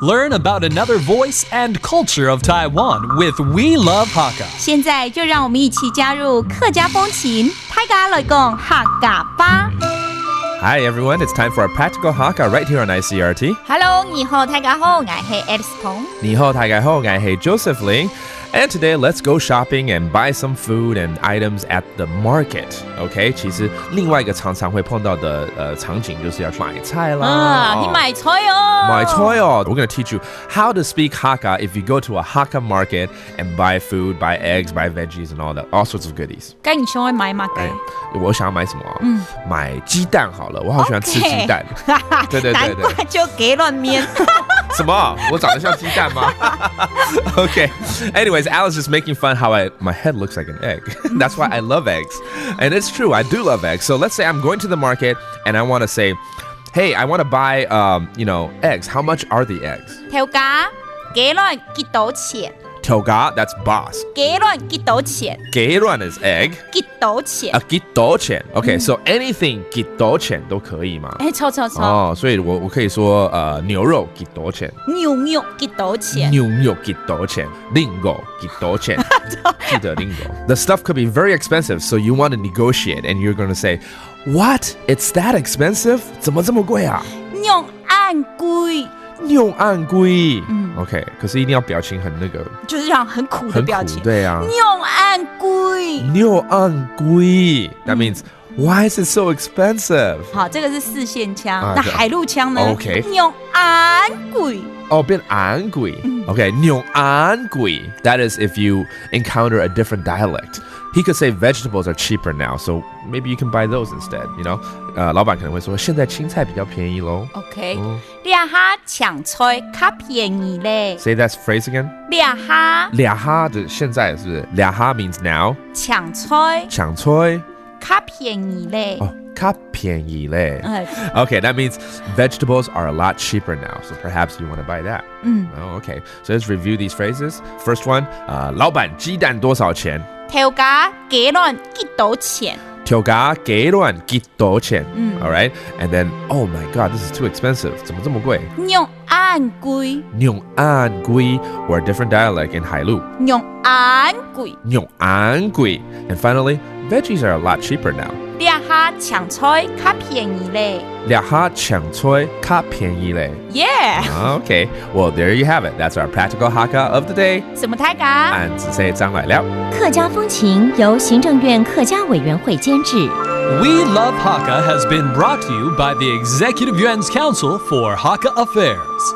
Learn about another voice and culture of Taiwan with We Love Hakka. 现在就让我们一起加入客家风情，大家来讲客家吧。Hi everyone, it's time for our practical Hakka right here on ICRT. Hello， 你好，大家好，我係 Alice 彭。你好，大家好，我係 Joseph Ling。And today, let's go shopping and buy some food and items at the market. OK， 其實另外一個常常會碰到的場景就是要去買菜啦。你買菜哦。買菜哦。We're going to teach you how to speak Hakka if you go to a Hakka market and buy food, buy eggs, buy veggies and all sorts of goodies. 該你想要買嗎？我想要買什麼？買雞蛋好了，我好喜歡吃雞蛋。對對對對。難怪就給亂面。什麼？我長得像雞蛋嗎？Okay. Anyways, Alice is making fun how my head looks like an egg. That's why I love eggs. And it's true, I do love eggs. So let's say I'm going to the market and I want to say, hey, I want to buy, eggs. How much are the eggs? 條價幾亂幾多錢？ Tyoga, that's boss. 幾亂幾多錢？ Geiruan is egg. 幾多錢？ 幾多錢 Okay, so anything 幾多錢都可以嗎？錯。所以我可以說牛肉幾多錢？牛肉幾多錢？牛肉幾多錢？lingo幾多錢？記得 lingo. The stuff could be very expensive, so you want to negotiate, and you're going to say, "What? It's that expensive? 怎麼這麼貴啊？牛按貴。牛按貴。OK， 可是一定要表情很那個，就是這樣很苦的表情。對啊。牛按貴。牛按貴。That means why is it so expensive？ 好，這個是四縣腔。那海陸腔呢 ？OK。牛按貴。變按貴。OK， 牛按貴。That is if you encounter a different dialect. He could say vegetables are cheaper now, so maybe you can buy those instead, you know? 老闆可能會說現在青菜比較便宜咯。OK， 倆下搶菜較便宜咧。Say that phrase again. 倆下的現在是不是？倆下 means now. 搶菜較便宜咧。較便宜咧。Okay, that means vegetables are a lot cheaper now, so perhaps you want to buy that. Okay, so let's review these phrases. First one, 老闆雞蛋多少錢？條價幾亂幾多錢？條價幾亂幾多錢？ All right, and then, oh my God, this is too expensive. 怎麼這麼貴？牛按貴。牛按貴 or a different dialect in 海陸。牛按貴。牛按貴. And finally, veggies are a lot cheaper now. 倆下搶菜較便宜咧。倆下搶菜較便宜咧。Yeah. Okay, well there you have it. That's our practical Hakka of the day. 什麼大家？俺只say張來了。客家風情由行政院客家委員會監製。We Love Hakka has been brought to you by the Executive Yuan's Council for Hakka Affairs.